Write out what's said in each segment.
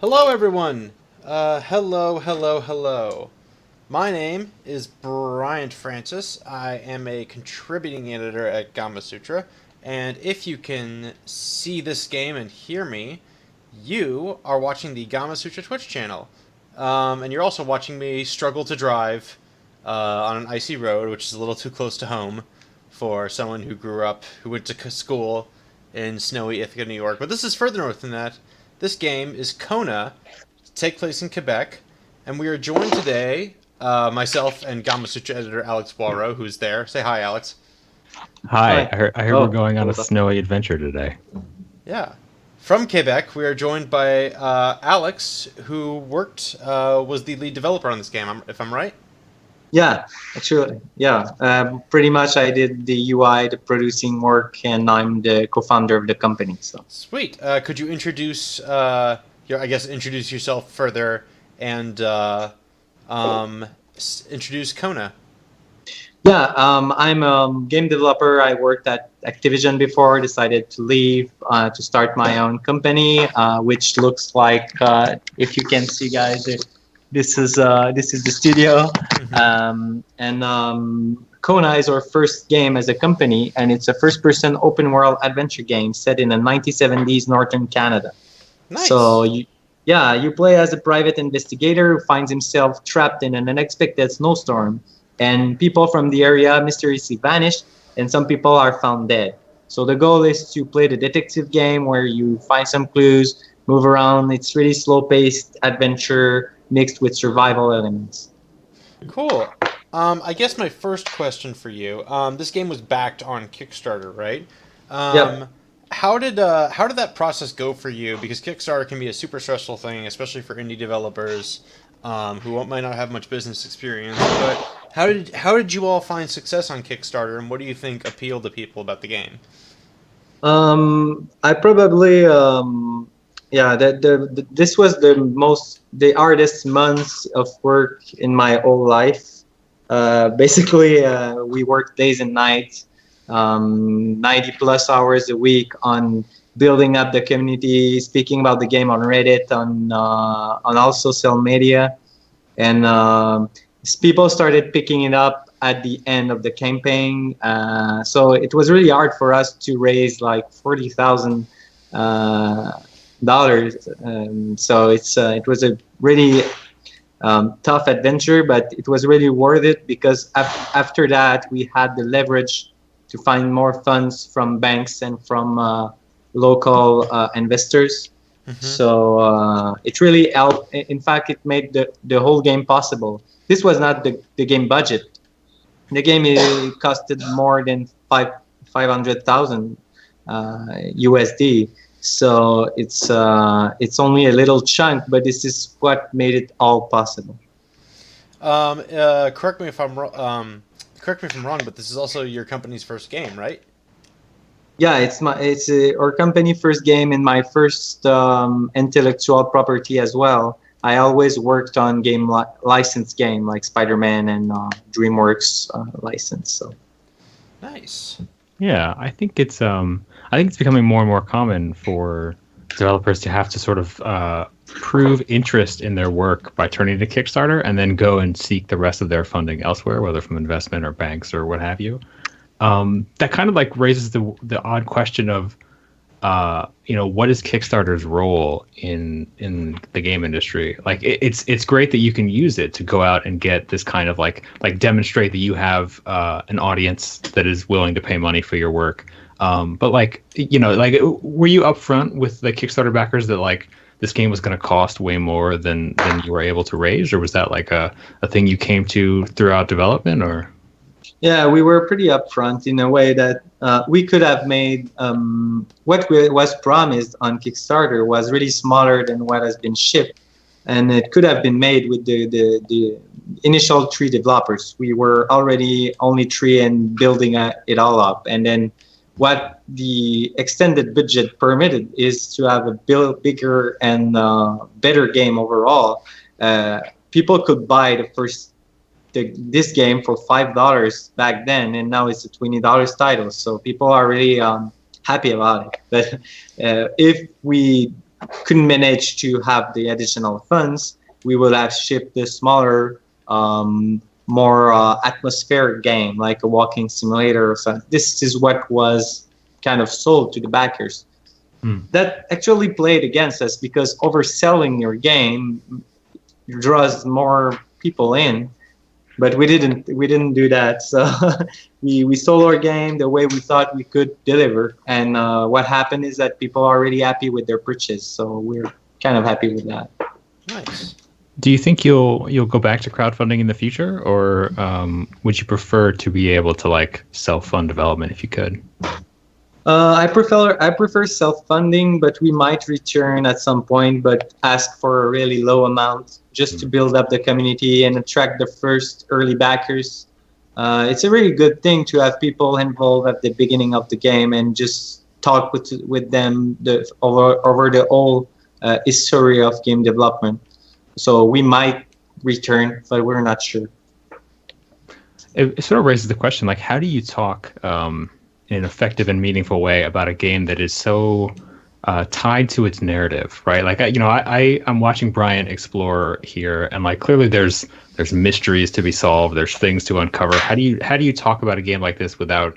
Hello, everyone. Hello. My name is Bryant Francis. I am a contributing editor at Gamasutra, and if you can see this game and hear me, you are watching the Gamasutra Twitch channel, and you're also watching me struggle to drive on an icy road, which is a little too close to home for someone who went to school in snowy Ithaca, New York. But this is further north than that. This game is Kona, take place in Quebec, and we are joined today, myself and Gamasutra editor Alex Boiro, who's there. Say hi, Alex. Hi. I heard we're going on a snowy adventure today. Yeah. From Quebec, we are joined by Alex, who was the lead developer on this game, if I'm right? Yeah, actually, yeah. Pretty much I did the UI, the producing work, and I'm the co-founder of the company. So sweet. Could you introduce introduce yourself further and introduce Kona? Yeah, I'm a game developer. I worked at Activision before, decided to leave to start my own company, which looks like, if you can see, guys, this is the studio. Kona is our first game as a company, and it's a first-person open-world adventure game set in the 1970s northern Canada. Nice. So you play as a private investigator who finds himself trapped in an unexpected snowstorm, and people from the area mysteriously vanish, and some people are found dead. So the goal is to play the detective game where you find some clues, move around. It's really slow-paced adventure mixed with survival elements. Cool. I guess my first question for you, this game was backed on Kickstarter, right? Yep. How did that process go for you? Because Kickstarter can be a super stressful thing, especially for indie developers who might not have much business experience. But how did you all find success on Kickstarter, and what do you think appealed to people about the game? I probably this was the hardest months of work in my whole life. Basically, we worked days and nights, 90 plus hours a week on building up the community, speaking about the game on Reddit, on all social media, and people started picking it up at the end of the campaign. So it was really hard for us to raise like $40,000. So it was a really tough adventure, but it was really worth it because after that we had the leverage to find more funds from banks and from local investors. Mm-hmm. So it really helped. In fact, it made the whole game possible. This was not the game budget. The game costed more than 500,000 USD. So it's only a little chunk, but this is what made it all possible. Correct me if I'm wrong, but this is also your company's first game, right? Yeah, it's our company first game and my first intellectual property as well. I always worked on licensed game like Spider-Man and DreamWorks license. So nice. Yeah, I think it's becoming more and more common for developers to have to sort of prove interest in their work by turning to Kickstarter and then go and seek the rest of their funding elsewhere, whether from investment or banks or what have you. That kind of like raises the odd question of, what is Kickstarter's role in the game industry? Like it's great that you can use it to go out and get this kind of like demonstrate that you have an audience that is willing to pay money for your work. But were you upfront with the Kickstarter backers that like this game was going to cost way more than you were able to raise, or was that like a thing you came to throughout development, or? Yeah, we were pretty upfront in a way that we could have made what was promised on Kickstarter was really smaller than what has been shipped, and it could have been made with the initial 3 developers. We were already only 3 and building it all up, and then what the extended budget permitted is to have a bigger and better game overall. People could buy this game for $5 back then, and now it's a $20 title. So people are really happy about it. But if we couldn't manage to have the additional funds, we would have shipped the smaller, more atmospheric game, like a walking simulator or something. This is what was kind of sold to the backers. That actually played against us, because overselling your game draws more people in, but we didn't do that. So we sold our game the way we thought we could deliver, and what happened is that people are already happy with their purchase, so we're kind of happy with that. Nice. Do you think you'll go back to crowdfunding in the future, or would you prefer to be able to like self-fund development if you could? I prefer self-funding, but we might return at some point, but ask for a really low amount just to build up the community and attract the first early backers. It's a really good thing to have people involved at the beginning of the game and just talk with them over the whole history of game development. So we might return, but we're not sure. It sort of raises the question, like, how do you talk in an effective and meaningful way about a game that is so tied to its narrative, right? Like, I'm watching Brian explore here, and like clearly there's mysteries to be solved, there's things to uncover. How do you talk about a game like this without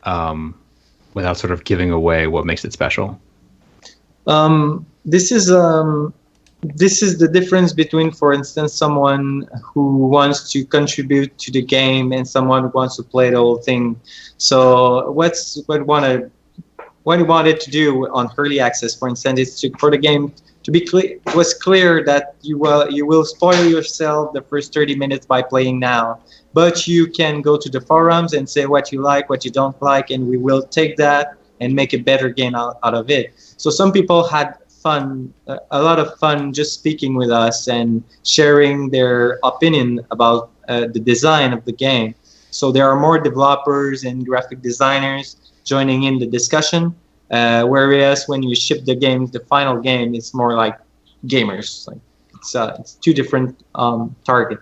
sort of giving away what makes it special? This is the difference between, for instance, someone who wants to contribute to the game and someone who wants to play the whole thing. So what we wanted to do on early access, for instance, is for the game to be clear. It was clear that you will spoil yourself the first 30 minutes by playing now, but you can go to the forums and say what you like, what you don't like, and we will take that and make a better game out of it. So some people had a lot of fun just speaking with us and sharing their opinion about the design of the game. So there are more developers and graphic designers joining in the discussion, whereas when you ship the game, the final game, it's more like gamers. Like it's two different target.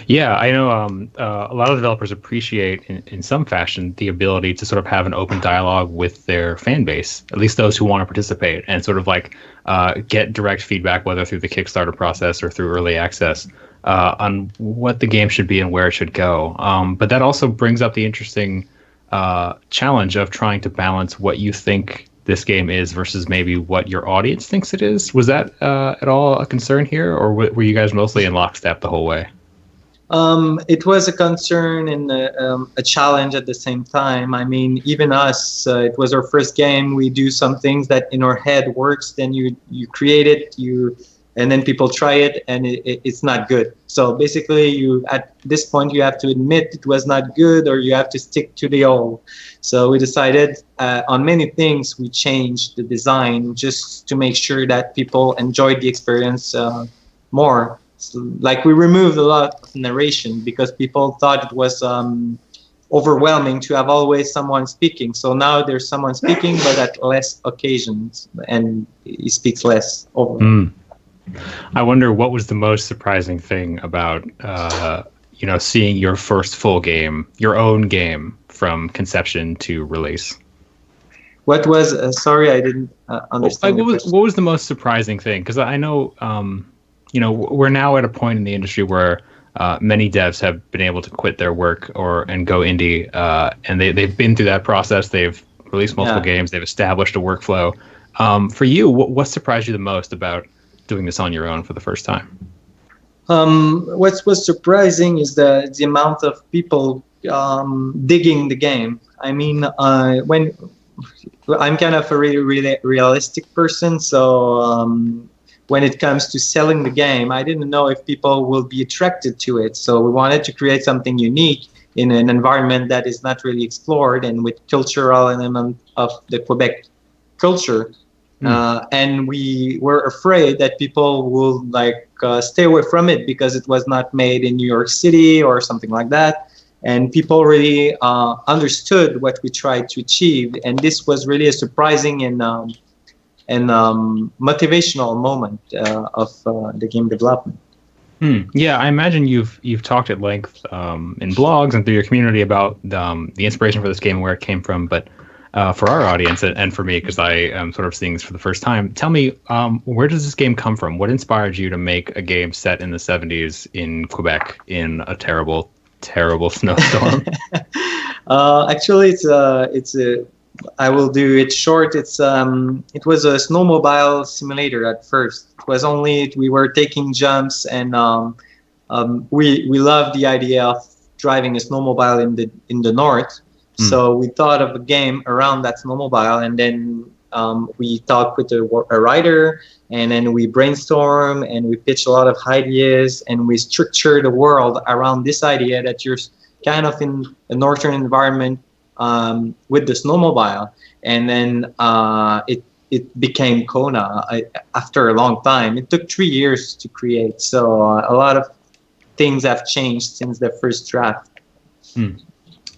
Yeah, I know a lot of developers appreciate in some fashion the ability to sort of have an open dialogue with their fan base, at least those who want to participate, and sort of like get direct feedback, whether through the Kickstarter process or through early access, on what the game should be and where it should go. But that also brings up the interesting challenge of trying to balance what you think this game is versus maybe what your audience thinks it is. Was that at all a concern here, or were you guys mostly in lockstep the whole way? It was a concern and a challenge at the same time. I mean, even us, it was our first game. We do some things that in our head works, then you create it, and then people try it, and it's not good. So basically, at this point, you have to admit it was not good, or you have to stick to the old. So we decided on many things, we changed the design just to make sure that people enjoyed the experience more. Like we removed a lot of narration because people thought it was overwhelming to have always someone speaking. So now there's someone speaking, but at less occasions, and he speaks less over. I wonder what was the most surprising thing about seeing your first full game, your own game, from conception to release. What was sorry, I didn't understand. What was the most surprising thing? Because I know. We're now at a point in the industry where many devs have been able to quit their work and go indie, and they've been through that process. They've released multiple games. They've established a workflow. For you, what surprised you the most about doing this on your own for the first time? What was surprising is the amount of people digging the game. I mean, when I'm kind of a really realistic person, so when it comes to selling the game, I didn't know if people will be attracted to it. So we wanted to create something unique in an environment that is not really explored and with cultural element of the Quebec culture. And we were afraid that people will stay away from it because it was not made in New York City or something like that. And people really understood what we tried to achieve. And this was really a surprising and motivational moment of the game development. Yeah, I imagine you've talked at length in blogs and through your community about the inspiration for this game and where it came from. But for our audience and for me, because I am sort of seeing this for the first time. Tell me, where does this game come from? What inspired you to make a game set in the 70s in Quebec in a terrible, terrible snowstorm? Actually, it's a. I will do it short. It was a snowmobile simulator at first. It was only we were taking jumps, and we loved the idea of driving a snowmobile in the north. So we thought of a game around that snowmobile, and then we talked with a writer, and then we brainstorm and we pitch a lot of ideas, and we structure the world around this idea that you're kind of in a northern environment with the snowmobile. And then it became Kona after a long time. It took 3 years to create, so a lot of things have changed since the first draft.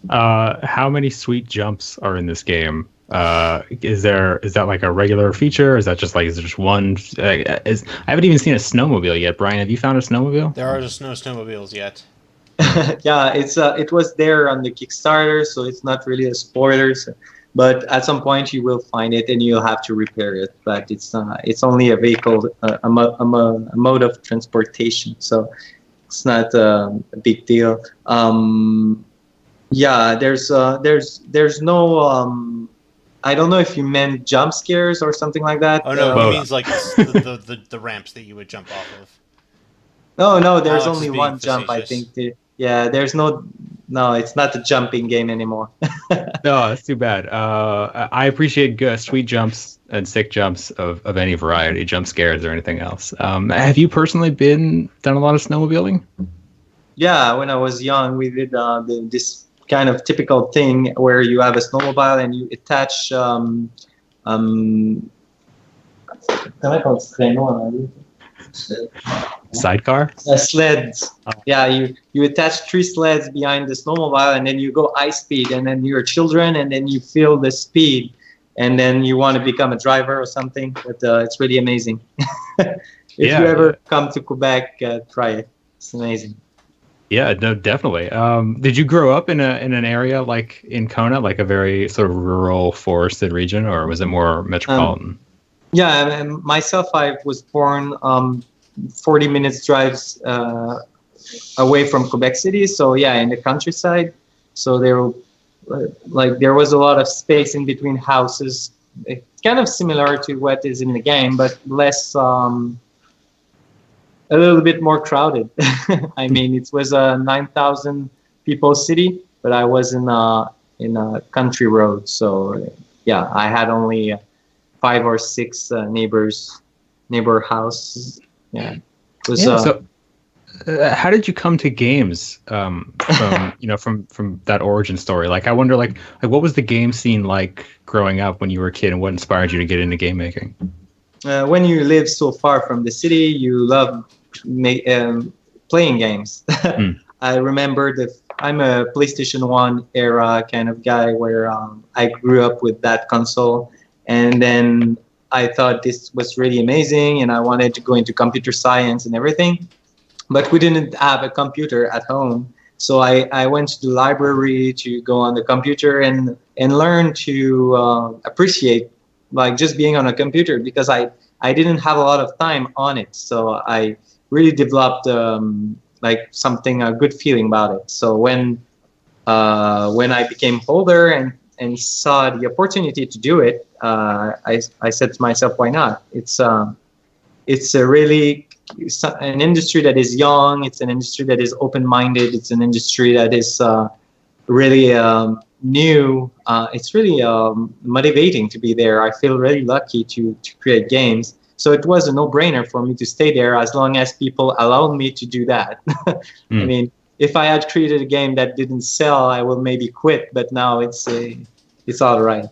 How many sweet jumps are in this game? Is that like a regular feature? Is there just one? I haven't even seen a snowmobile yet. Brian, have you found a snowmobile? There are just no snowmobiles yet. Yeah, it was there on the Kickstarter, so it's not really a spoiler. But at some point you will find it, and you'll have to repair it. But it's only a vehicle, a mode of transportation, so it's not a big deal. Yeah, there's no. I don't know if you meant jump scares or something like that. Oh no, he means like the ramps that you would jump off of. No, there's Alex only is one being jump. I facetious. think. Yeah, there's no. It's not a jumping game anymore. No, that's too bad. I appreciate sweet jumps and sick jumps of any variety, jump scares or anything else. Have you personally done a lot of snowmobiling? Yeah, when I was young, we did this kind of typical thing where you have a snowmobile and you attach Sidecar? Sleds. Yeah, you attach 3 sleds behind the snowmobile, and then you go high speed, and then you're children, and then you feel the speed, and then you want to become a driver or something. But it's really amazing. If you ever come to Quebec, try it. It's amazing. Yeah, no, definitely. Did you grow up in an area like in Kona, like a very sort of rural, forested region, or was it more metropolitan? Yeah, myself, I was born 40 minutes drives away from Quebec City. So yeah, in the countryside. So there was a lot of space in between houses. It's kind of similar to what is in the game, but less, a little bit more crowded. I mean, it was a 9,000 people city, but I was in a country road. So yeah, I had only 5 or 6 neighbor houses. Yeah. It was, so, how did you come to games from from that origin story? Like, I wonder, like what was the game scene like growing up when you were a kid, and what inspired you to get into game making? When you live so far from the city, you love playing games. I remember I'm a PlayStation 1 era kind of guy where I grew up with that console, and then I thought this was really amazing, and I wanted to go into computer science and everything, but we didn't have a computer at home. So I went to the library to go on the computer and learn to appreciate like just being on a computer, because I didn't have a lot of time on it. So I really developed like a good feeling about it. So when I became older and saw the opportunity to do it, I said to myself, why not? It's an industry that is young. It's an industry that is open-minded. It's an industry that is really new. It's really motivating to be there. I feel really lucky to create games. So it was a no-brainer for me to stay there as long as people allowed me to do that. I mean, if I had created a game that didn't sell, I will maybe quit. But now it's all right.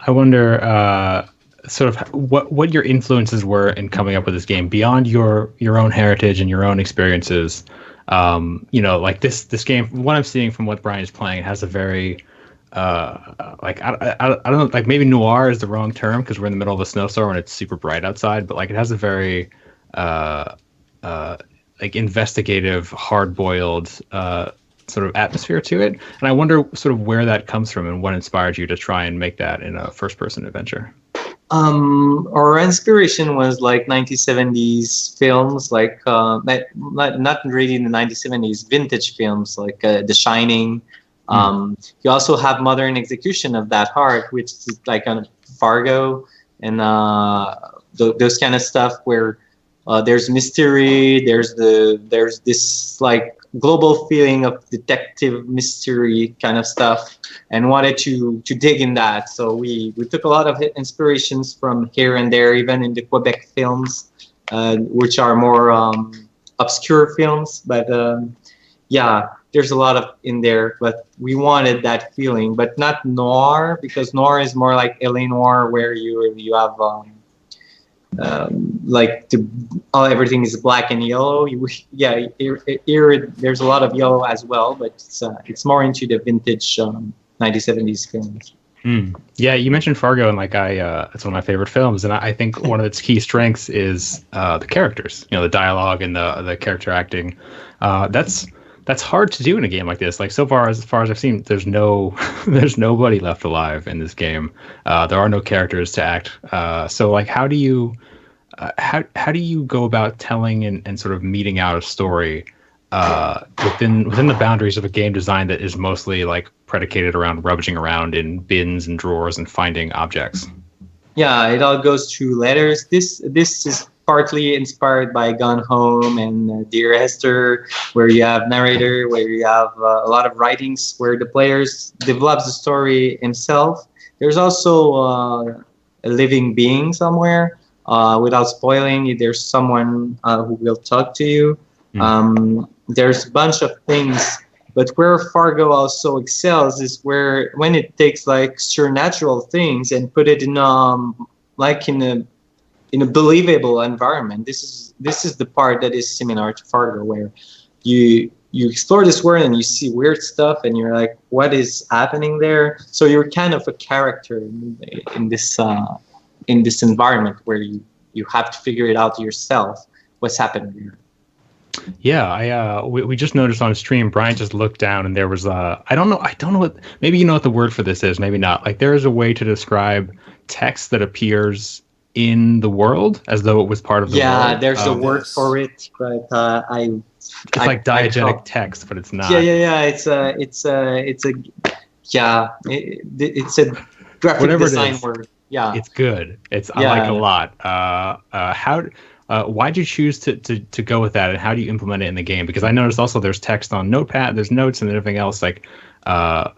I wonder sort of what your influences were in coming up with this game beyond your own heritage and your own experiences. Like this game, what I'm seeing from what Brian is playing, it has a very like I don't know, like maybe noir is the wrong term because we're in the middle of a snowstorm and it's super bright outside, but like it has a very like investigative, hard-boiled sort of atmosphere to it. And I wonder sort of where that comes from and what inspired you to try and make that in a first-person adventure. Our inspiration was like 1970s films, like not really in the 1970s, vintage films like The Shining. You also have modern execution of that art, which is like on Fargo and those kind of stuff where there's mystery, there's this like global feeling of detective mystery kind of stuff, and wanted to dig in that. So we took a lot of inspirations from here and there, even in the Quebec films, which are more obscure films. But yeah, there's a lot of in there. But we wanted that feeling, but not noir, because noir is more like LA noir, where you have like everything is black and yellow. Here there's a lot of yellow as well, but it's more into the vintage 1970s films. Yeah, you mentioned Fargo, and like it's one of my favorite films, and I think one of its key strengths is the characters. The dialogue and the character acting. That's hard to do in a game like this. Like so far as I've seen, there's nobody left alive in this game. There are no characters to act. So like, how do you go about telling and sort of meting out a story within the boundaries of a game design that is mostly like predicated around rummaging around in bins and drawers and finding objects? Yeah, it all goes through letters. This is partly inspired by Gone Home and Dear Esther, where you have narrator, where you have a lot of writings where the players develops the story himself. There's also a living being somewhere. Without spoiling, there's someone who will talk to you. There's a bunch of things, but where Fargo also excels is when it takes like supernatural things and put it in a believable environment. This is the part that is similar to Fargo, where you explore this world and you see weird stuff and you're like, what is happening there? So you're kind of a character in this environment where you have to figure it out yourself, what's happening here. Yeah, we just noticed on stream, Brian just looked down and there was I don't know what, maybe you know what the word for this is, maybe not. Like there is a way to describe text that appears in the world as though it was part of the world. Yeah, there's a word for it, but it's like diegetic text, but it's not. Yeah. It's a graphic design word. Yeah, it's good. I like it a lot. Why'd you choose to go with that, and how do you implement it in the game? Because I noticed also there's text on Notepad, there's notes, and everything else. Like,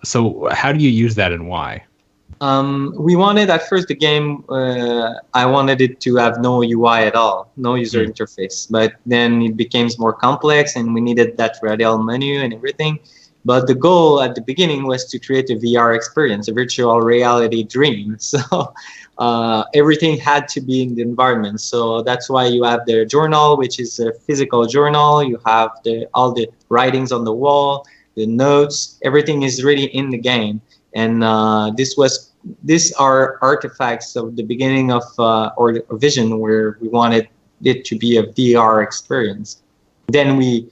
so how do you use that, and why? We wanted at first the game. I wanted it to have no UI at all, no user interface. But then it became more complex, and we needed that radial menu and everything. But the goal at the beginning was to create a VR experience, a virtual reality dream. So everything had to be in the environment. So that's why you have the journal, which is a physical journal. You have all the writings on the wall, the notes. Everything is really in the game. And these are artifacts of the beginning of or vision, where we wanted it to be a VR experience. Then we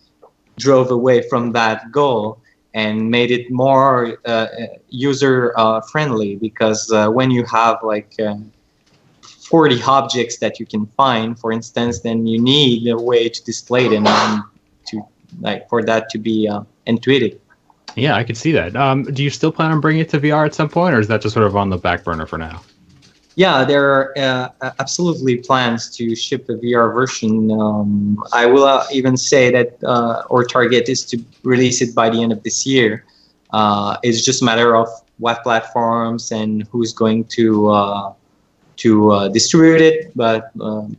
drove away from that goal and made it more user friendly, because when you have like 40 objects that you can find, for instance, then you need a way to display them and for that to be intuitive. Yeah, I could see that. Do you still plan on bringing it to VR at some point, or is that just sort of on the back burner for now? Yeah, there are absolutely plans to ship a VR version. I will even say that our target is to release it by the end of this year. It's just a matter of what platforms and who's going to distribute it, but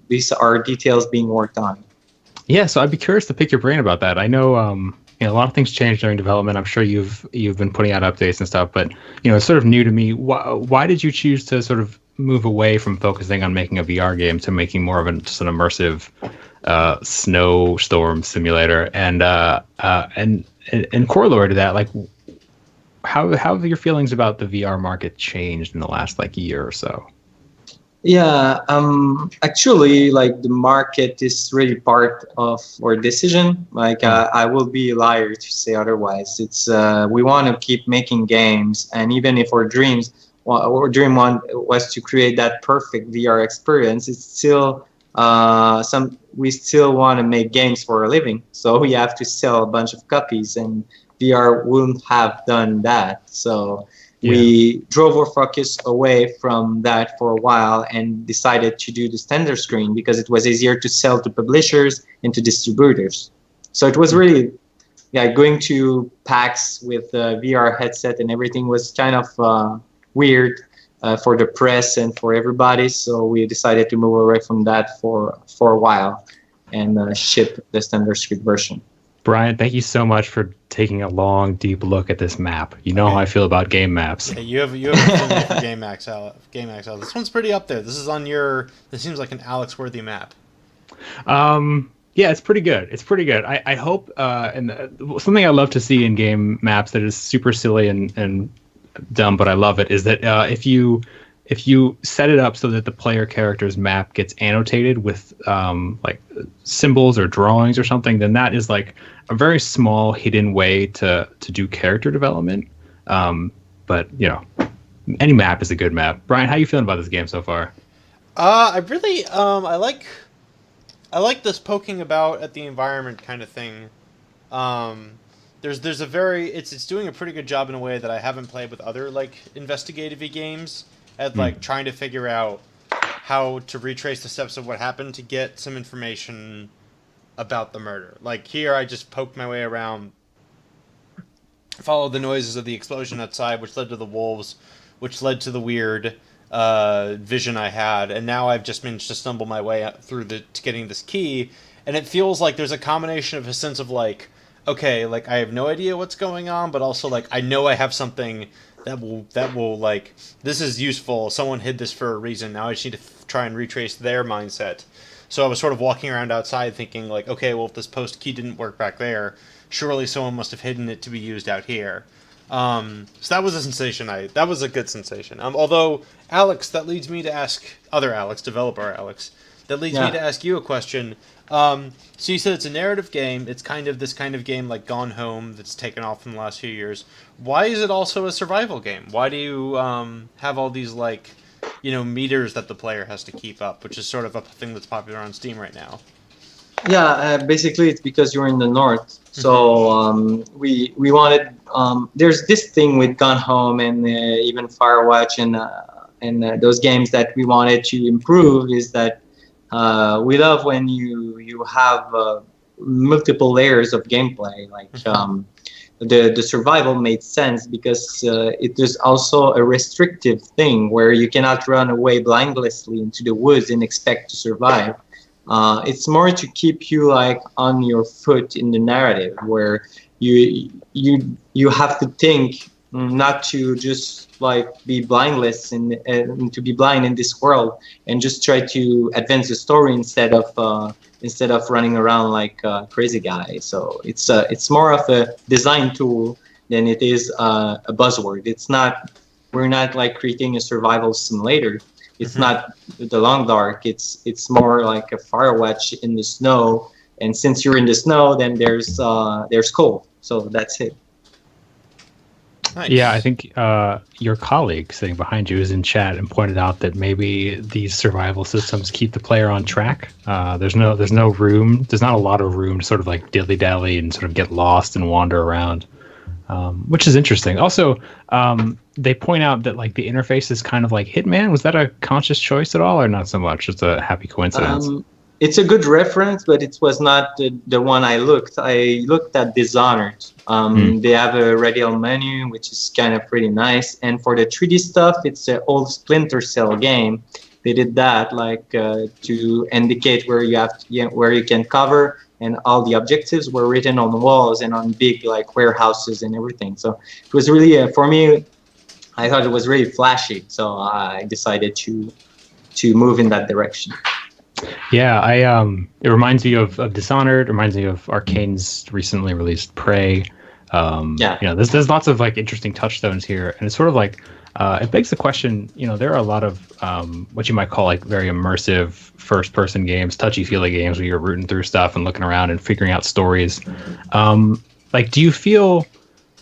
these are details being worked on. Yeah, so I'd be curious to pick your brain about that. I know a lot of things change during development. I'm sure you've been putting out updates and stuff, but it's sort of new to me. Why did you choose to sort of move away from focusing on making a VR game to making more of just an immersive snowstorm simulator? And corollary to that, like how have your feelings about the VR market changed in the last year or so? Yeah, actually, like the market is really part of our decision. Like, I will be a liar to say otherwise. It's we want to keep making games, and even if our dream one was to create that perfect VR experience, it's still we still want to make games for a living. So we have to sell a bunch of copies, and VR wouldn't have done that. So we drove our focus away from that for a while and decided to do the standard screen because it was easier to sell to publishers and to distributors. So it was really, going to PAX with a VR headset and everything was kind of weird for the press and for everybody. So we decided to move away from that for a while and ship the standard screen version. Brian, thank you so much for taking a long, deep look at this map. You know how I feel about game maps. Yeah, you have a feeling for Game Max, This one's pretty up there. This is on your. This seems like an Alex-worthy map. Yeah, it's pretty good. I hope, and something I love to see in game maps that is super silly and dumb, but I love it, is that if you set it up so that the player character's map gets annotated with like symbols or drawings or something, then that is like a very small hidden way to do character development. But any map is a good map. Brian, how are you feeling about this game so far? I really I like this poking about at the environment kind of thing. There's a very it's doing a pretty good job in a way that I haven't played with other like investigative-y games at like trying to figure out how to retrace the steps of what happened to get some information about the murder. Like here I just poked my way around, followed the noises of the explosion outside, which led to the wolves, which led to the weird vision I had, and now I've just managed to stumble my way through to getting this key, and it feels like there's a combination of a sense of like, okay, like I have no idea what's going on, but also like I know I have something that will like, this is useful. Someone hid this for a reason. Now I just need to try and retrace their mindset. So I was sort of walking around outside thinking like, okay, well if this post key didn't work back there, surely someone must have hidden it to be used out here. So that was a sensation. That was a good sensation. Although Alex, that leads me to ask other Alex, developer Alex, that leads me to ask you a question. So you said it's a narrative game. It's kind of this kind of game like Gone Home that's taken off in the last few years. Why is it also a survival game? Why do you have all these like, meters that the player has to keep up, which is sort of a thing that's popular on Steam right now? Yeah, basically it's because you're in the north. So we wanted. There's this thing with Gone Home and even Firewatch and those games that we wanted to improve is that we love when you have multiple layers of gameplay. Like the survival made sense because it is also a restrictive thing where you cannot run away blindlessly into the woods and expect to survive. It's more to keep you like on your foot in the narrative, where you have to think not to just like be blindless and to be blind in this world and just try to advance the story instead of running around like a crazy guy. So it's more of a design tool than it is a buzzword. We're not like creating a survival simulator. It's not the long dark. It's more like a Firewatch in the snow. And since you're in the snow, then there's cold. So that's it. Nice. Yeah, I think your colleague sitting behind you is in chat and pointed out that maybe these survival systems keep the player on track. There's no room. There's not a lot of room to sort of like dilly dally and sort of get lost and wander around, which is interesting. Also, they point out that like the interface is kind of like Hitman. Was that a conscious choice at all, or not so much? Just a happy coincidence. It's a good reference, but it was not the one I looked. I looked at Dishonored. They have a radial menu, which is kind of pretty nice. And for the 3D stuff, it's an old Splinter Cell game. They did that like to indicate where you can cover, and all the objectives were written on walls and on big like warehouses and everything. So it was really for me. I thought it was really flashy, so I decided to move in that direction. Yeah, it reminds me of Dishonored. It reminds me of Arcane's recently released Prey. There's lots of like interesting touchstones here, and it's sort of like It begs the question, there are a lot of what you might call like very immersive first-person games, touchy-feely games where you're rooting through stuff and looking around and figuring out stories. Do you feel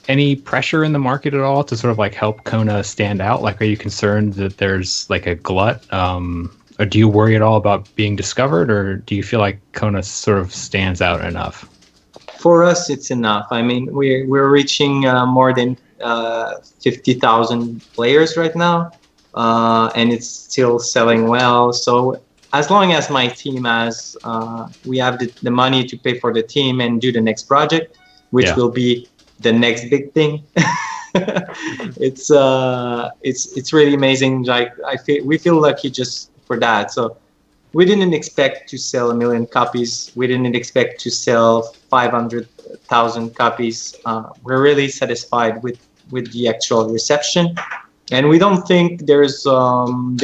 any pressure in the market at all to sort of like help Kona stand out? Like, are you concerned that there's like a glut? Or do you worry at all about being discovered, or do you feel like Kona sort of stands out enough? For us, it's enough. I mean, we're reaching more than 50,000 players right now, and it's still selling well. So as long as my team has, we have the money to pay for the team and do the next project, which will be the next big thing. It's really amazing. Like we feel lucky just for that. So we didn't expect to sell 1 million copies. We didn't expect to sell 500,000 copies. We're really satisfied with the actual reception, and we don't think there's an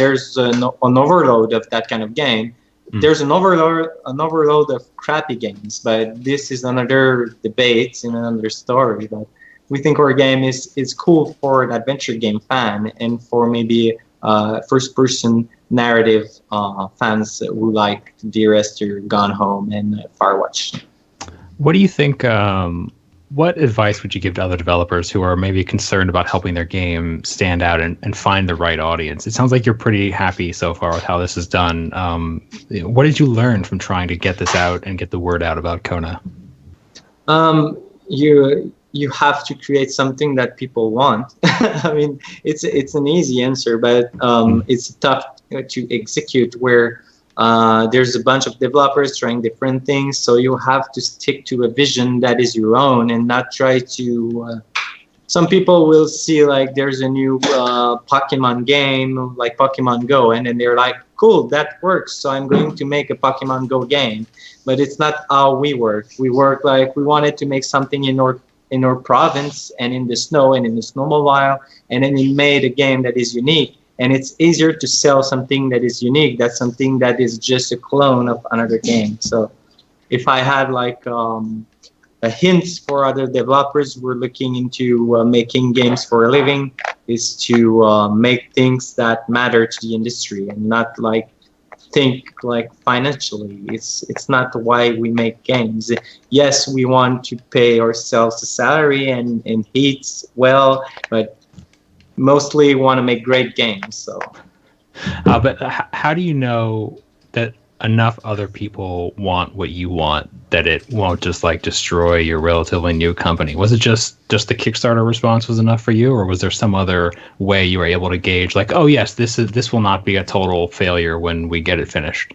overload of that kind of game. There's an overload of crappy games, but this is another debate and another story. But we think our game is cool for an adventure game fan and for maybe first-person narrative fans who like Dearest or Gone Home and Firewatch. What do you think? What advice would you give to other developers who are maybe concerned about helping their game stand out and find the right audience? It sounds like you're pretty happy so far with how this is done. What did you learn from trying to get this out and get the word out about Kona? You have to create something that people want. I mean, it's an easy answer, but it's tough to execute where there's a bunch of developers trying different things. So you have to stick to a vision that is your own and not try to... some people will see like there's a new Pokemon game like Pokemon Go, and then they're like, cool, that works, so I'm going to make a Pokemon Go game. But it's not how we work. We work like we wanted to make something in our province and in the snow and in the snowmobile, and then we made a game that is unique. And it's easier to sell something that is unique than something that is just a clone of another game. So if I had like a hint for other developers who are looking into making games for a living, is to make things that matter to the industry and not like think like financially. It's not why we make games. Yes, we want to pay ourselves a salary and eat well, but mostly want to make great games. So but how do you know that enough other people want what you want, that it won't just like destroy your relatively new company? Was it just the Kickstarter response was enough for you, or was there some other way you were able to gauge like, oh yes, this will not be a total failure when we get it finished?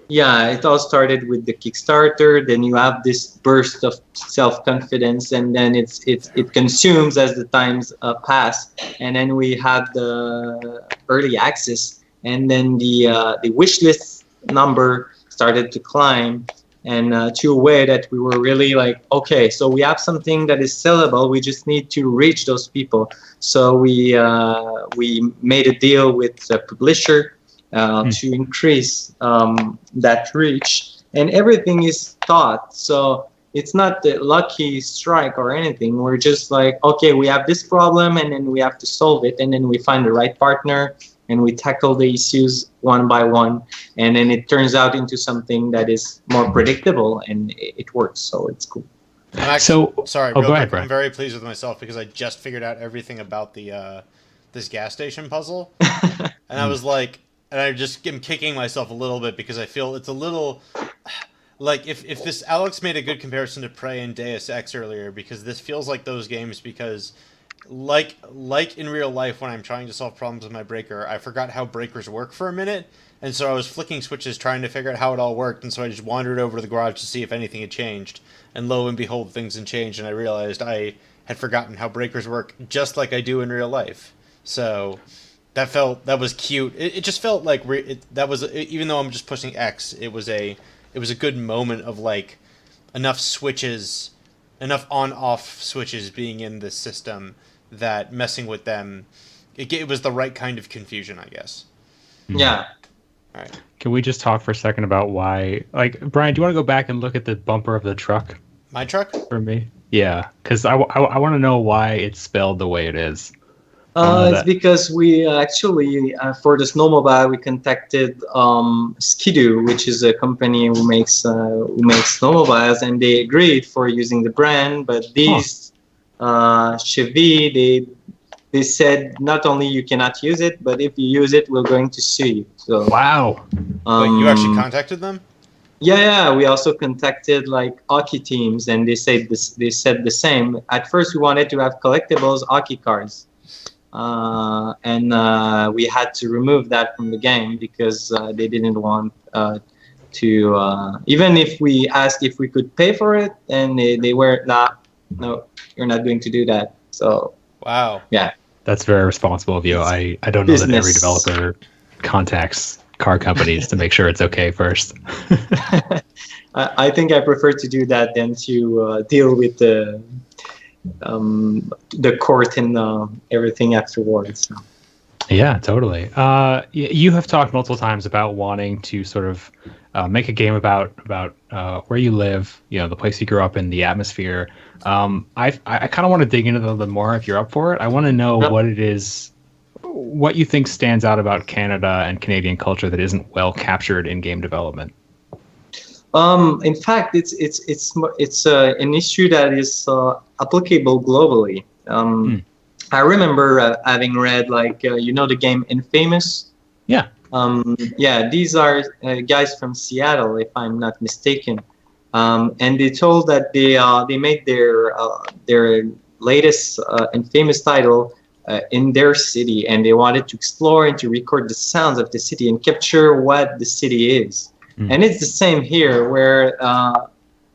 Yeah, it all started with the Kickstarter. Then you have this burst of self-confidence, and then it consumes as the times pass. And then we had the early access, and then the wish list number started to climb, and to a way that we were really like, okay, so we have something that is sellable. We just need to reach those people. So we made a deal with a publisher to increase that reach, and everything is thought. So it's not the lucky strike or anything. We're just like, okay, we have this problem, and then we have to solve it, and then we find the right partner, and we tackle the issues one by one, and then it turns out into something that is more predictable, and it works. So it's cool. I'm actually, sorry, go ahead, Brian. I'm very pleased with myself because I just figured out everything about the this gas station puzzle, and I was like, and I just am kicking myself a little bit because I feel it's a little like if this Alex made a good comparison to Prey and Deus Ex earlier, because this feels like those games, because like in real life when I'm trying to solve problems with my breaker, I forgot how breakers work for a minute, and so I was flicking switches trying to figure out how it all worked, and so I just wandered over to the garage to see if anything had changed, and lo and behold, things had changed, and I realized I had forgotten how breakers work just like I do in real life. So that was cute. It just felt like that was, even though I'm just pushing X, it was a good moment of like enough switches, enough on-off switches being in this system that messing with them, it was the right kind of confusion, I guess. Yeah. All right. Can we just talk for a second about why, like, Brian, do you want to go back and look at the bumper of the truck? My truck? For me? Yeah, because I want to know why it's spelled the way it is. It's because we actually, for the snowmobile, we contacted Skidoo, which is a company who makes snowmobiles, and they agreed for using the brand. But these Chevy, they said not only you cannot use it, but if you use it, we're going to sue you. So wow. Wait, you actually contacted them? Yeah. We also contacted like hockey teams, and they said this. They said the same. At first, we wanted to have collectibles, hockey cards. And we had to remove that from the game because they didn't want to. Even if we asked if we could pay for it, and they were not. No, you're not going to do that. So wow, yeah, that's very responsible of you. I don't know that every developer contacts car companies to make sure it's okay first. I think I prefer to do that than to deal with the court and everything afterwards. So. Yeah, totally. You have talked multiple times about wanting to sort of make a game about where you live, the place you grew up in, the atmosphere. I kind of want to dig into that a little more if you're up for it. I want to know what it is, what you think stands out about Canada and Canadian culture that isn't well captured in game development. In fact, it's an issue that is applicable globally. I remember having read the game Infamous. Yeah. These are guys from Seattle, if I'm not mistaken, and they told that they made their latest Infamous title in their city, and they wanted to explore and to record the sounds of the city and capture what the city is. And it's the same here, where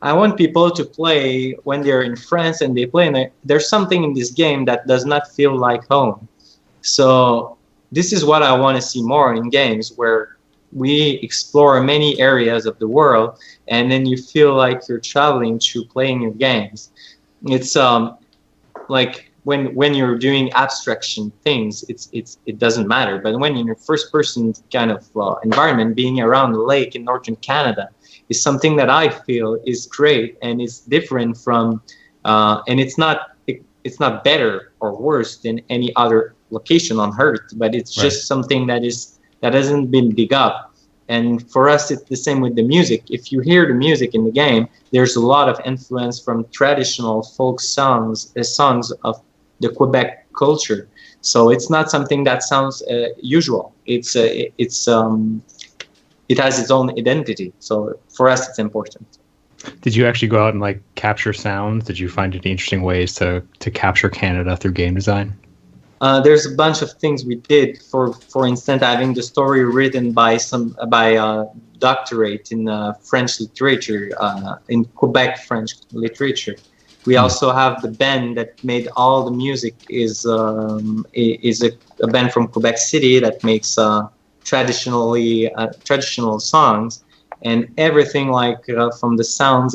I want people to play when they're in France and they play, and there's something in this game that does not feel like home. So this is what I want to see more in games, where we explore many areas of the world, and then you feel like you're traveling through playing your games. It's like when you're doing abstraction things, it doesn't matter. But when in a first-person kind of environment, being around the lake in northern Canada is something that I feel is great, and it's different from, and it's not better or worse than any other location on Earth, but it's just something that hasn't been dug up. And for us, it's the same with the music. If you hear the music in the game, there's a lot of influence from traditional folk songs of the Quebec culture. So it's not something that sounds usual. It has its own identity. So for us, it's important. Did you actually go out and capture sounds? Did you find any interesting ways to capture Canada through game design? There's a bunch of things we did. For instance, having the story written by doctorate in French literature, in Quebec French literature. We also have the band that made all the music is a band from Quebec City that makes traditional songs, and everything from the sounds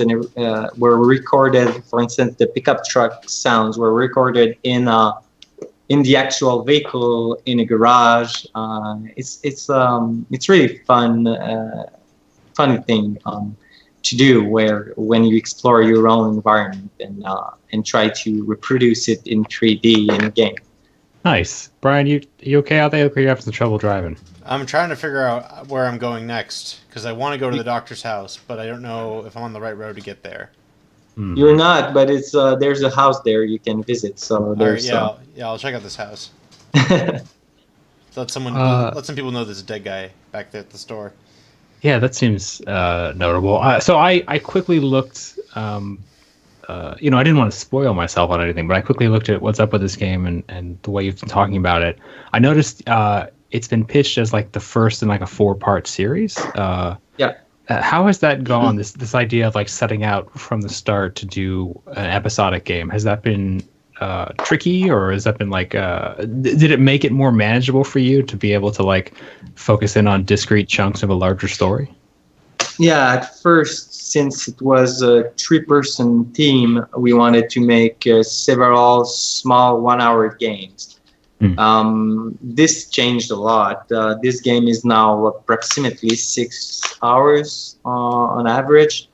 were recorded. For instance, the pickup truck sounds were recorded in the actual vehicle in a garage. It's really fun thing to do, when you explore your own environment and try to reproduce it in 3D in a game. Nice. Brian, you okay out there? Or you having some trouble driving? I'm trying to figure out where I'm going next, because I want to go to the doctor's house, but I don't know if I'm on the right road to get there. You're not, but it's there's a house there you can visit. So there's I'll check out this house. Let some people know there's a dead guy back there at the store. Yeah, that seems notable. So I quickly looked. I didn't want to spoil myself on anything, but I quickly looked at what's up with this game and the way you've been talking about it. I noticed it's been pitched as the first in a 4-part series. Yeah. How has that gone? This idea of setting out from the start to do an episodic game, has that been tricky, or has that been did it make it more manageable for you to be able to focus in on discrete chunks of a larger story? Yeah, at first, since it was a 3-person team, we wanted to make several small 1-hour games. This changed a lot. This game is now approximately 6 hours on average.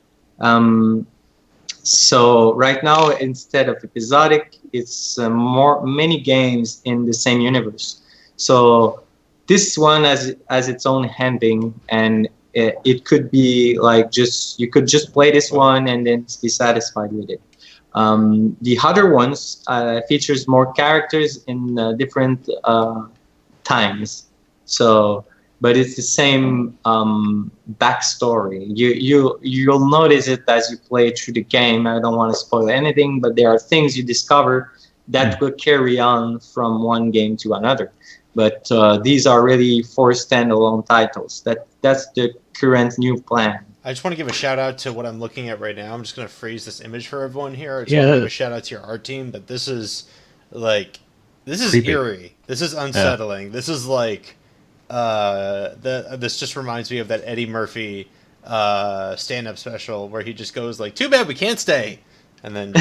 So right now, instead of episodic, it's many games in the same universe. So this one has its own ending, and it could be like you could just play this one and then be satisfied with it. The other ones features more characters in different times. So, but it's the same backstory. You'll notice it as you play through the game. I don't want to spoil anything, but there are things you discover that will carry on from one game to another. But these are really 4 standalone titles. That's the current new plan. I just want to give a shout out to what I'm looking at right now. I'm just going to freeze this image for everyone here. I just Yeah, want to give a shout out to your art team. But this is Creepy. eerie. This is unsettling. Yeah. This is like this just reminds me of that Eddie Murphy stand-up special where he just goes like, "Too bad we can't stay," and then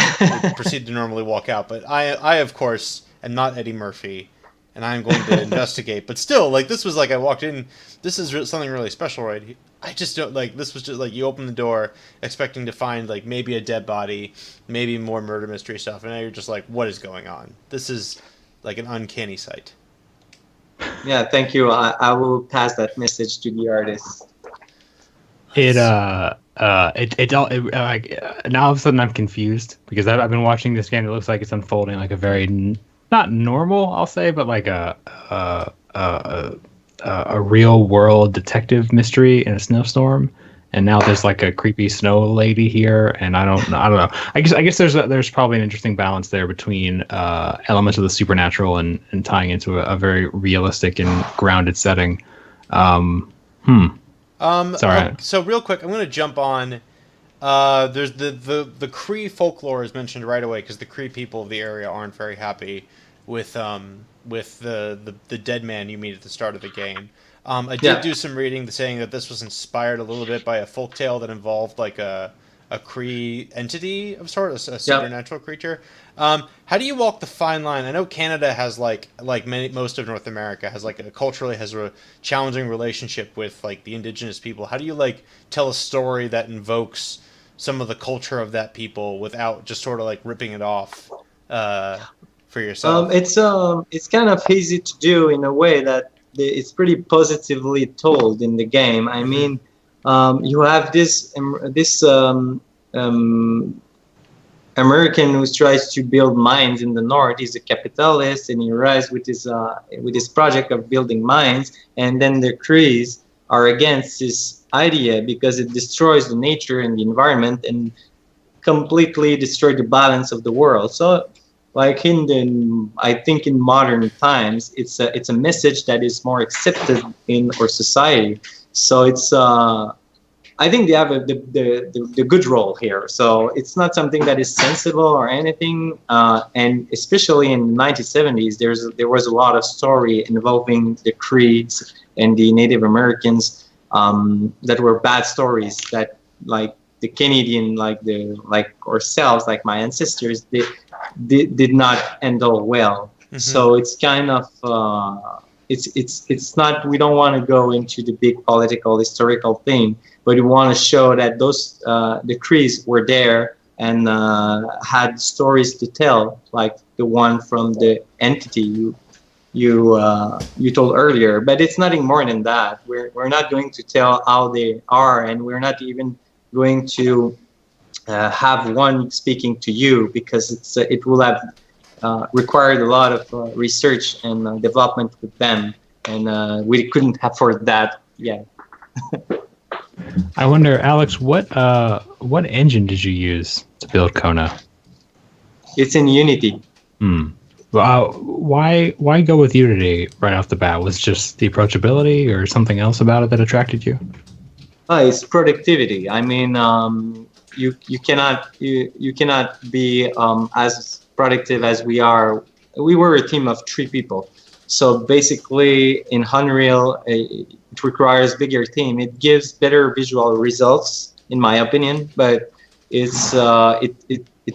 proceed to normally walk out. But I of course am not Eddie Murphy, and I'm going to investigate. But still, like, this was like I walked in. This is something really special, right? I just don't like. This was just like you open the door expecting to find like maybe a dead body, maybe more murder mystery stuff, and now you're just like, what is going on? This is like an uncanny sight. Yeah, thank you. I will pass that message to the artist. Now all of a sudden I'm confused because I've been watching this game. It looks like it's unfolding like a very not normal, I'll say, but like a real world detective mystery in a snowstorm. And now there's like a creepy snow lady here, and I don't know. I guess there's probably an interesting balance there between elements of the supernatural and tying into a very realistic and grounded setting. Sorry. So real quick, I'm going to jump on. There's the Cree folklore is mentioned right away because the Cree people of the area aren't very happy with the dead man you meet at the start of the game. I did do some reading saying that this was inspired a little bit by a folktale that involved like a Cree entity of sorts, a supernatural creature. How do you walk the fine line? I know Canada has like most of North America has like culturally has a challenging relationship with like the indigenous people. How do you like tell a story that invokes some of the culture of that people without just sort of like ripping it off for yourself? It's kind of easy to do in a way that it's pretty positively told in the game. I mean, you have this American who tries to build mines in the north. He's a capitalist, and he arrives with his project of building mines. And then the Crees are against this idea because it destroys the nature and the environment and completely destroys the balance of the world. So, like I think in modern times, it's a message that is more accepted in our society. So it's I think they have the good role here. So it's not something that is sensible or anything. And especially in the 1970s, there was a lot of story involving the Crees and the Native Americans that were bad stories that like the Canadian, like ourselves, like my ancestors, they did not handle well. Mm-hmm. So it's kind of it's not. We don't want to go into the big political historical thing, but we want to show that those the Crees were there and had stories to tell, like the one from the entity you told earlier. But it's nothing more than that. We're not going to tell how they are, and we're not even going to have one speaking to you because it will have required a lot of research and development with them, and we couldn't afford that yet. I wonder, Alex, what engine did you use to build Kona? It's in Unity. Why go with Unity right off the bat? Was it just the approachability or something else about it that attracted you? It's productivity. I mean, you cannot be as productive as we are. We were a team of 3 people, so basically in Unreal it requires bigger team. It gives better visual results, in my opinion, but it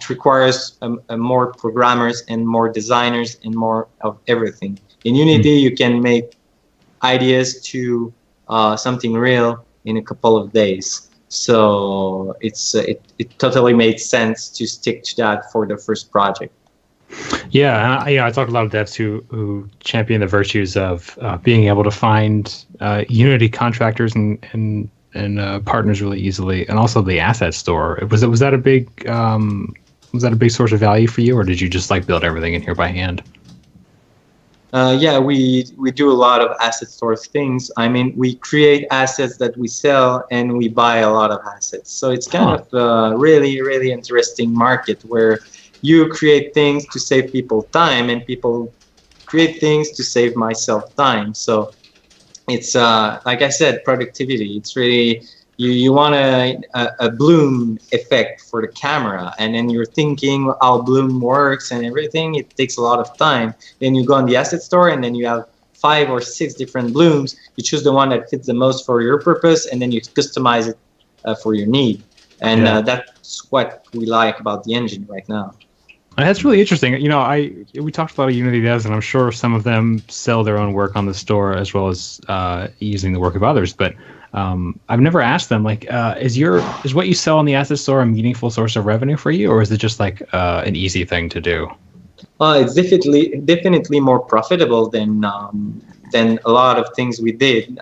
requires more programmers and more designers and more of everything. In Unity, you can make ideas to something real in a couple of days. So it totally made sense to stick to that for the first project. Yeah, I talked to a lot of devs who champion the virtues of being able to find Unity contractors and partners really easily, and also the asset store. Was that a big source of value for you, or did you just like build everything in here by hand? Yeah, we do a lot of asset store things. I mean, we create assets that we sell, and we buy a lot of assets. So it's kind of a really, really interesting market where you create things to save people time, and people create things to save myself time. So it's like I said, productivity. It's really you want a bloom effect for the camera, and then you're thinking how bloom works and everything. It takes a lot of time. Then you go on the asset store, and then you have 5 or 6 different blooms. You choose the one that fits the most for your purpose, and then you customize it for your need. And that's what we like about the engine right now. That's really interesting. We talked about Unity devs, and I'm sure some of them sell their own work on the store as well as using the work of others. But I've never asked them, like, is what you sell on the asset store a meaningful source of revenue for you, or is it just like an easy thing to do? It's definitely more profitable than a lot of things we did.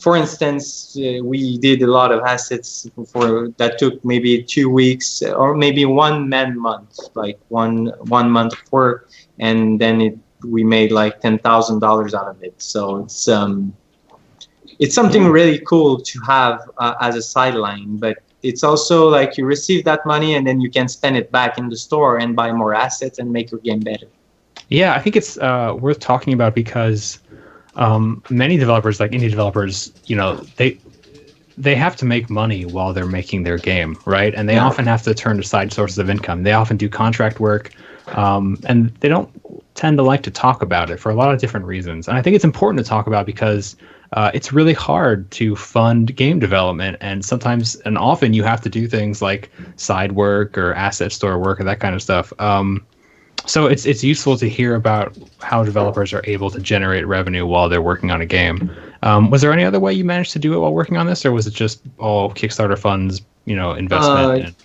For instance, we did a lot of assets that took maybe 2 weeks or maybe 1 month, like one month of work, and then we made like $10,000 out of it. So it's something really cool to have as a sideline, but it's also like you receive that money and then you can spend it back in the store and buy more assets and make your game better. Yeah, I think it's worth talking about because many developers, like indie developers, they have to make money while they're making their game, right? And they often have to turn to side sources of income. They often do contract work, and they don't tend to like to talk about it for a lot of different reasons. And I think it's important to talk about because it's really hard to fund game development, and sometimes and often you have to do things like side work or asset store work and that kind of stuff. So it's useful to hear about how developers are able to generate revenue while they're working on a game. Was there any other way you managed to do it while working on this, or was it just all Kickstarter funds, investment?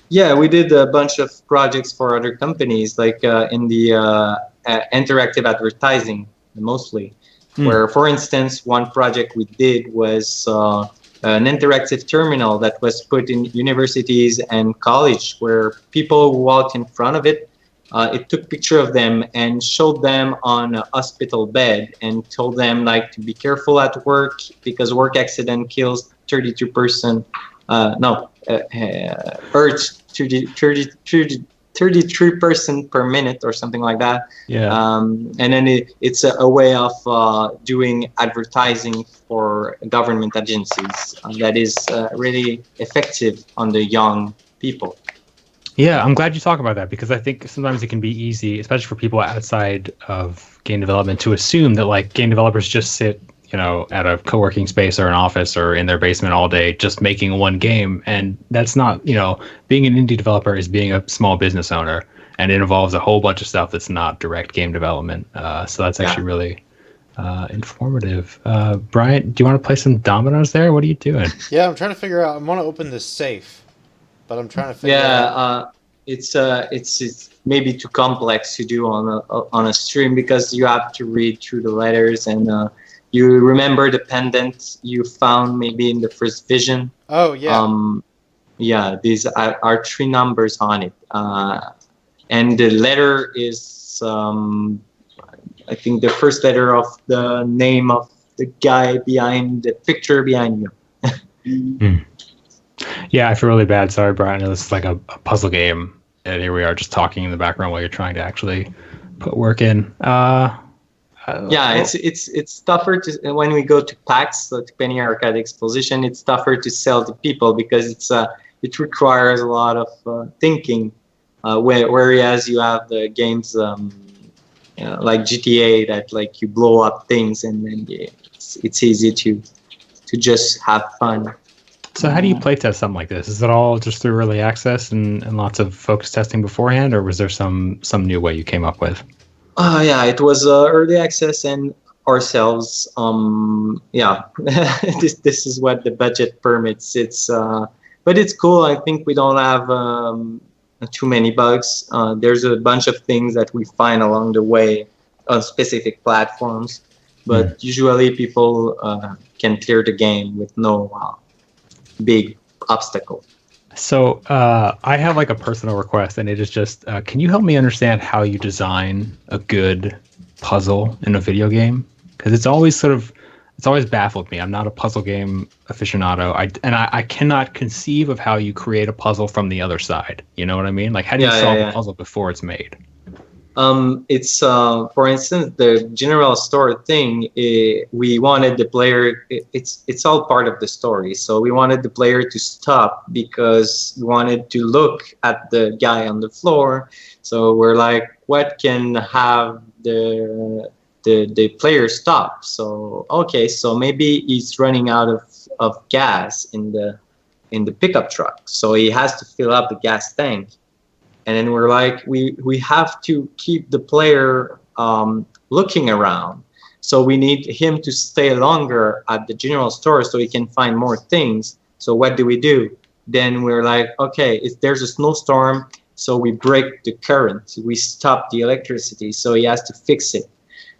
Yeah, we did a bunch of projects for other companies, like in the interactive advertising mostly. Where, for instance, one project we did was an interactive terminal that was put in universities and college, where people walked in front of it. It took picture of them and showed them on a hospital bed and told them like to be careful at work because work accident kills 33%. Earth 33% per minute or something like that. Yeah. And then it's a way of doing advertising for government agencies that is really effective on the young people. Yeah, I'm glad you talk about that because I think sometimes it can be easy, especially for people outside of game development, to assume that like game developers just sit, at a co-working space or an office or in their basement all day just making one game. And that's not, being an indie developer is being a small business owner, and it involves a whole bunch of stuff that's not direct game development. So that's actually really informative. Brian, do you want to play some dominoes there? What are you doing? Yeah, I'm trying to figure out. I want to open this safe, but I'm trying to figure out. It's maybe too complex to do on a stream because you have to read through the letters and you remember the pendant you found maybe in the first vision. Oh yeah. These are 3 numbers on it, and the letter is I think the first letter of the name of the guy behind the picture behind you. Yeah, I feel really bad. Sorry, Brian. This is like a puzzle game, and here we are just talking in the background while you're trying to actually put work in. It's tougher to when we go to PAX, so to Penny Arcade Exposition. It's tougher to sell to people because it requires a lot of thinking. Whereas you have the games like GTA that like you blow up things and then it's easy to just have fun. So how do you playtest something like this? Is it all just through early access and lots of focus testing beforehand, or was there some new way you came up with? It was early access and ourselves. Yeah, this is what the budget permits. But it's cool. I think we don't have too many bugs. There's a bunch of things that we find along the way on specific platforms, but usually people can clear the game with no big obstacle. So I have like a personal request, and it is just, can you help me understand how you design a good puzzle in a video game? Because it's always baffled me. I'm not a puzzle game aficionado. I cannot conceive of how you create a puzzle from the other side. You know what I mean? Like, how do you solve a puzzle before it's made? It's for instance, the general store thing. We wanted the player. It's all part of the story. So we wanted the player to stop because we wanted to look at the guy on the floor. So we're like, what can have the player stop? So okay, so maybe he's running out of gas in the pickup truck. So he has to fill up the gas tank. And then we're like, we have to keep the player looking around. So we need him to stay longer at the general store so he can find more things. So what do? Then we're like, okay, if there's a snowstorm, so we break the current. We stop the electricity, so he has to fix it.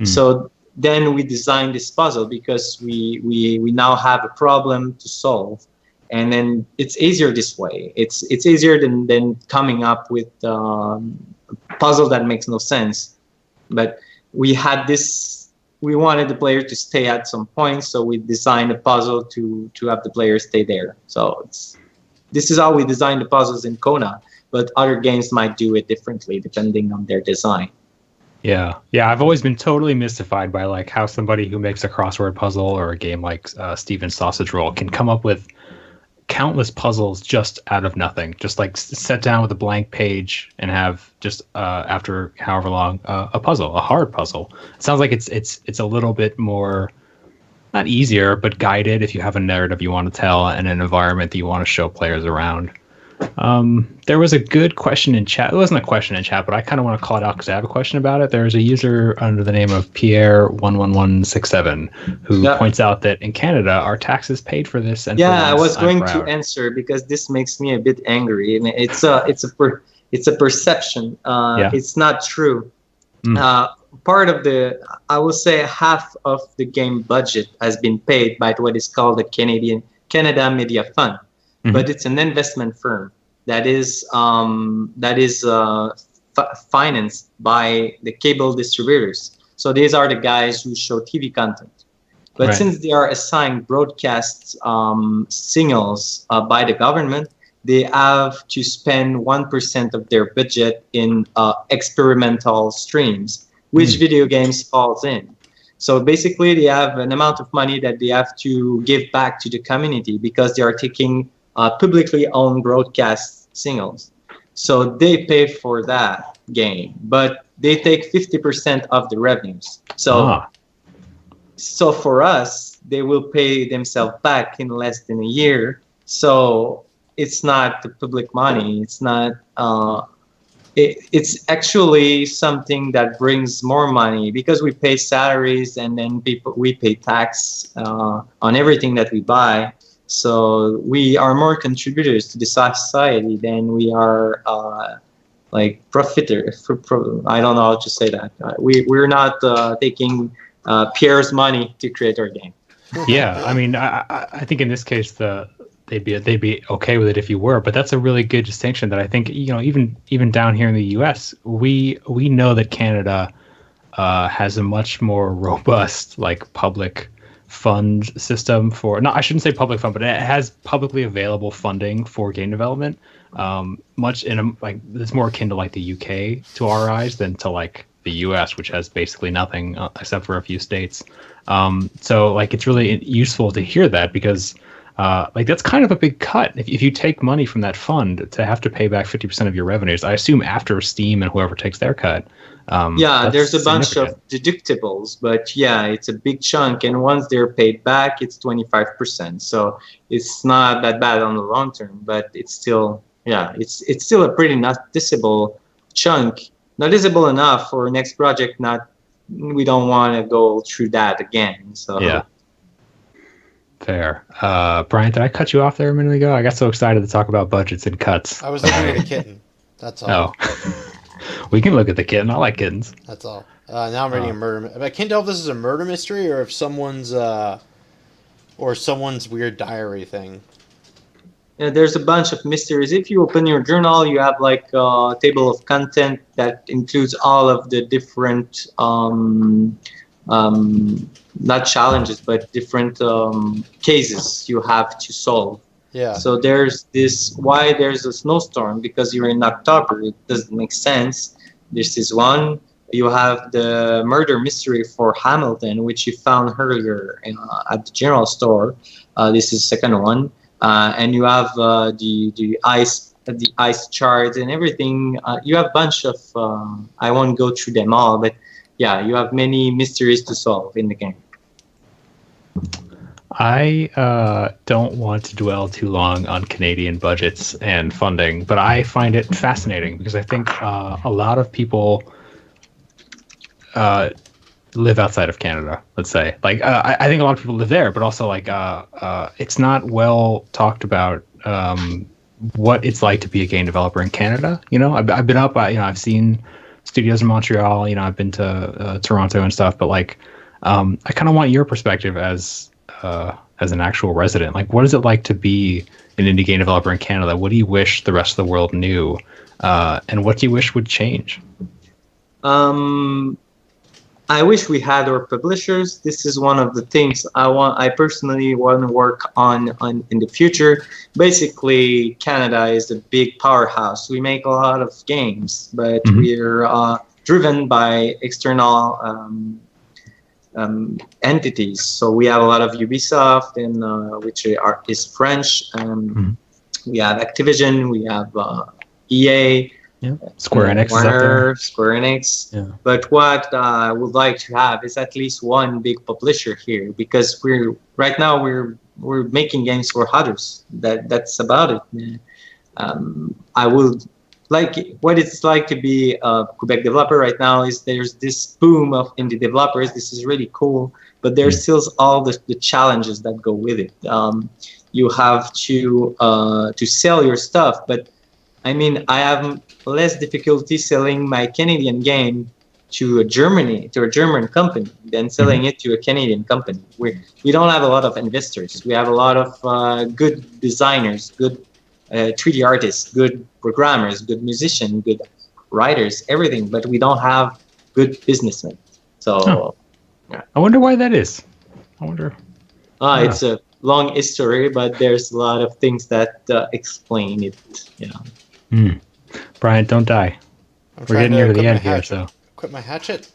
So then we design this puzzle because we now have a problem to solve. And then it's easier this way. It's easier than coming up with a puzzle that makes no sense. But we had this. We wanted the player to stay at some point, so we designed a puzzle to have the player stay there. So this is how we design the puzzles in Kona. But other games might do it differently depending on their design. Yeah. I've always been totally mystified by like how somebody who makes a crossword puzzle or a game like Steven's Sausage Roll can come up with countless puzzles just out of nothing. Just like sit down with a blank page and have just after however long a puzzle, a hard puzzle. It sounds like it's a little bit more, not easier, but guided if you have a narrative you want to tell and an environment that you want to show players around. There was a good question in chat. It wasn't a question in chat, but I kind of want to call it out because I have a question about it. There's a user under the name of Pierre11167 who points out that in Canada, our taxes paid for this. And I was going to answer because this makes me a bit angry. I mean, it's a perception. It's not true. Part of I will say half of the game budget has been paid by what is called the Canada Media Fund. But it's an investment firm that is financed by the cable distributors. So these are the guys who show TV content. But since they are assigned broadcast signals by the government, they have to spend 1% of their budget in experimental streams, which video games falls in. So basically, they have an amount of money that they have to give back to the community because they are taking publicly owned broadcast signals. So they pay for that game, but they take 50% of the revenues. So for us, they will pay themselves back in less than a year. So it's not the public money. It's not. It's actually something that brings more money because we pay salaries and then we pay tax on everything that we buy. So we are more contributors to the society than we are like profiteers. I don't know how to say that. We're not taking Pierre's money to create our game. Yeah, I mean, I think in this case they'd be okay with it if you were, but that's a really good distinction that I think, you know, even down here in the U.S. we know that Canada has a much more robust like public fund system for, no, I shouldn't say public fund, but it has publicly available funding for game development. Much in a, like, it's more akin to like the UK to our eyes than to like the US, which has basically nothing except for a few states. So like it's really useful to hear that because like that's kind of a big cut if you take money from that fund to have to pay back 50% of your revenues. I assume after Steam and whoever takes their cut. There's a bunch of deductibles, but yeah, it's a big chunk, and once they're paid back, it's 25%. So it's not that bad on the long term, but it's still it's still a pretty noticeable chunk, noticeable enough for next project not we don't want to go through that again. So Yeah. Fair. Brian, did I cut you off there a minute ago? I got so excited to talk about budgets and cuts. I was looking at a kitten. That's all. Oh. We can look at the kitten. I like kittens. That's all. Now I'm reading a murder. I can't tell if this is a murder mystery or if someone's weird diary thing. Yeah, there's a bunch of mysteries. If you open your journal, you have like a table of content that includes all of the different not challenges, but different cases you have to solve. Yeah. So there's why there's a snowstorm, because you're in October. It doesn't make sense. This is one. You have the murder mystery for Hamilton, which you found earlier at the general store. This is the second one. And you have the ice charts and everything. You have a bunch of, I won't go through them all, but yeah, you have many mysteries to solve in the game. I don't want to dwell too long on Canadian budgets and funding, but I find it fascinating because I think a lot of people live outside of Canada, let's say. Like, I think a lot of people live there, but also, like, it's not well talked about what it's like to be a game developer in Canada. You know, I've been up, I've seen studios in Montreal, I've been to Toronto and stuff, but, like, I kind of want your perspective as an actual resident. Like, what is it like to be an indie game developer in Canada? What do you wish the rest of the world knew? And what do you wish would change? I wish we had our publishers. This is one of the things I personally want to work on in the future. Basically, Canada is a big powerhouse. We make a lot of games, but we're driven by external entities. So we have a lot of Ubisoft, which is French. We have Activision. We have EA. Yeah. Square Enix is up there. Square Enix. Yeah. But what I would like to have is at least one big publisher here, because right now we're making games for others. That's about it. I would like what it's like to be a Quebec developer right now. Is there's this boom of indie developers. This is really cool, but there's still all the challenges that go with it. You have to sell your stuff, but I mean, I have less difficulty selling my Canadian game to a German company than selling it to a Canadian company. We don't have a lot of investors. We have a lot of good designers, good 3D artists, good programmers, good musicians, good writers, everything, but we don't have good businessmen. So, yeah. I wonder why that is. I wonder. It's a long history, but there's a lot of things that explain it. Brian, don't die. We're getting near the end here, so. Quit my hatchet.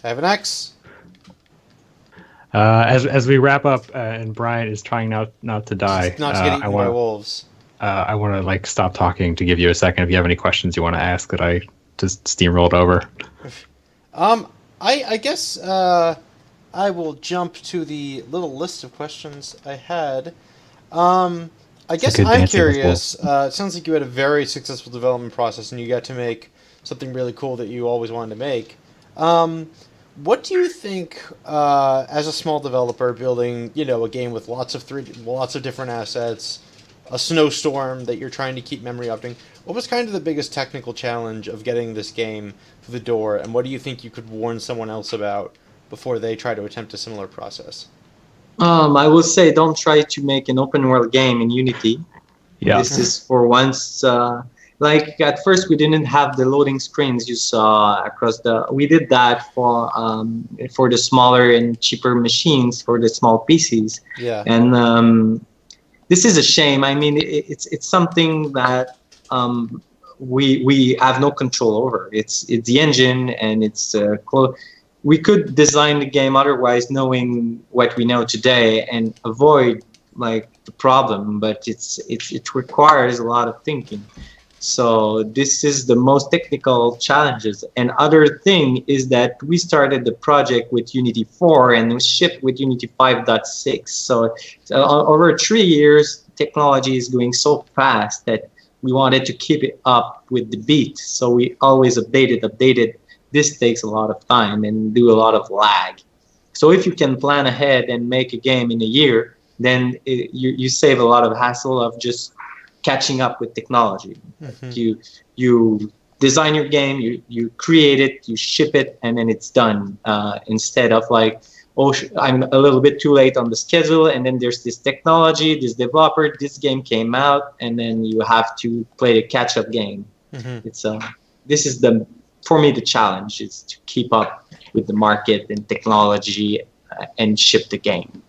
I have an axe. As we wrap up, and Brian is trying not to die. Not to get eaten by wolves. I want to stop talking to give you a second. If you have any questions you want to ask that I just steamrolled over. I guess I will jump to the little list of questions I had. I guess I'm curious. It sounds like you had a very successful development process, and you got to make something really cool that you always wanted to make. What do you think, as a small developer building, a game with lots of different assets, a snowstorm that you're trying to keep memory updating? What was kind of the biggest technical challenge of getting this game through the door, and what do you think you could warn someone else about before they try to attempt a similar process? I will say don't try to make an open world game in Unity. Yeah. This is for once. Like at first we didn't have the loading screens you saw across we did that for the smaller and cheaper machines, for the small PCs. Yeah. And this is a shame. I mean, it's something that we have no control over. It's the engine, and it's we could design the game otherwise, knowing what we know today, and avoid the problem, but it requires a lot of thinking. So this is the most technical challenges. And other thing is that we started the project with Unity 4 and we shipped with Unity 5.6. So over 3 years, technology is going so fast that we wanted to keep it up with the beat. So we always updated this takes a lot of time and do a lot of lag. So if you can plan ahead and make a game in a year, then you save a lot of hassle of just catching up with technology. Mm-hmm. You design your game, you create it, you ship it, and then it's done. Instead of like, oh, I'm a little bit too late on the schedule, and then there's this technology, this developer, this game came out, and then you have to play the catch-up game. Mm-hmm. It's this is for me the challenge is to keep up with the market and technology and ship the game.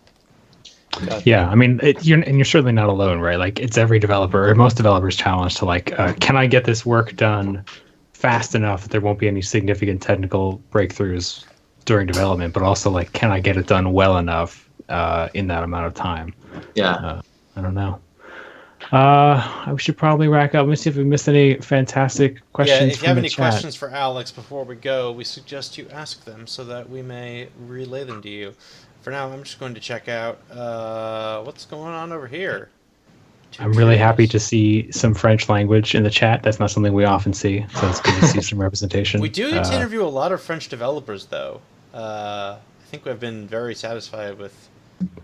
Yeah, I mean, you're certainly not alone, right? Like, it's every developer, or most developers' challenge to like, can I get this work done fast enough that there won't be any significant technical breakthroughs during development, but also like, can I get it done well enough in that amount of time? Yeah. I don't know. We should probably rack up. Let me see if we missed any fantastic questions. Yeah, if you have any chat. questions for Alex before we go, we suggest you ask them so that we may relay them to you. For now, I'm just going to check out what's going on over here. I'm really happy to see some French language in the chat. That's not something we often see, so it's good to see some representation. We do get to interview a lot of French developers, though. I think we've been very satisfied with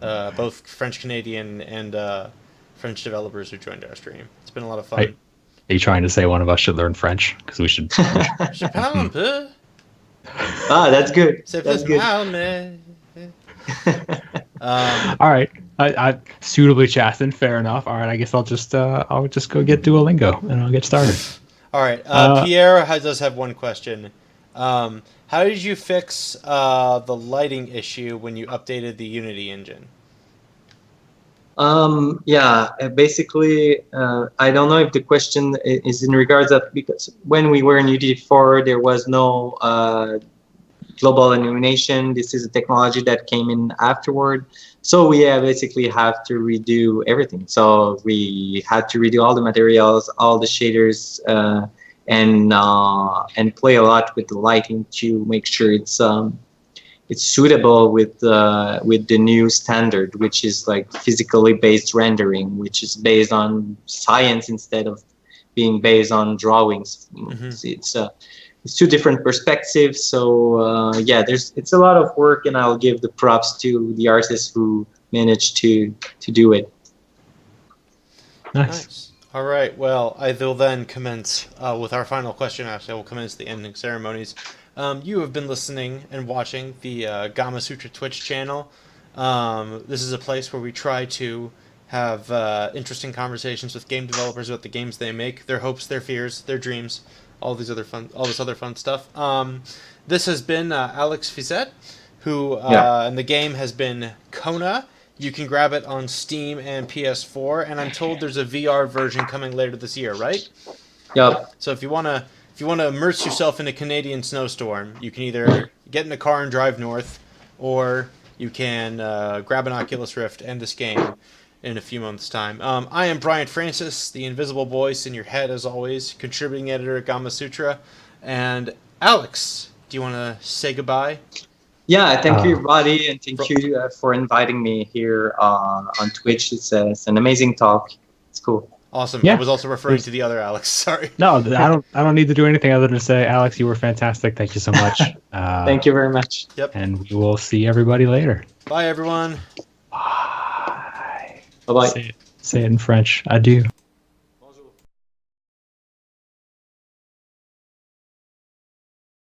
both French Canadian and French developers who joined our stream. It's been a lot of fun. Are you trying to say one of us should learn French? Because we should. Je parle un peu. Ah, that's good. That's good. All right, I suitably chastened. Fair enough. All right, I guess I'll just go get Duolingo and I'll get started. All right, Pierre does have one question. How did you fix the lighting issue when you updated the Unity engine? Basically, I don't know if the question is in regards of, because when we were in Unity 4, there was no global illumination. This is a technology that came in afterward. So we basically have to redo everything. So we had to redo all the materials, all the shaders, and play a lot with the lighting to make sure it's suitable with the new standard, which is like physically based rendering, which is based on science instead of being based on drawings. Mm-hmm. It's two different perspectives. So it's a lot of work, and I'll give the props to the artists who managed to do it. Nice. All right. Well, I will then commence with our final question. Actually, I will commence the ending ceremonies. You have been listening and watching the Gamasutra Twitch channel. This is a place where we try to have interesting conversations with game developers about the games they make, their hopes, their fears, their dreams, all this other fun stuff. This has been Alex Fiset, who and the game has been Kona. You can grab it on Steam and PS4, and I'm told there's a VR version coming later this year, right? Yep. So if you want to immerse yourself in a Canadian snowstorm, you can either get in a car and drive north, or you can grab an Oculus Rift and this game in a few months' time. I am Brian Francis, the invisible voice in your head, as always, contributing editor at Gamasutra. And Alex, do you want to say goodbye? Yeah, thank you, everybody, and thank you for inviting me here on Twitch. It's an amazing talk. It's cool. Awesome. Yeah. I was also referring to the other Alex. Sorry. No, I don't need to do anything other than say, Alex, you were fantastic. Thank you so much. Thank you very much. Yep. And we will see everybody later. Bye, everyone. Bye. Bye-bye. Say it in French. Adieu.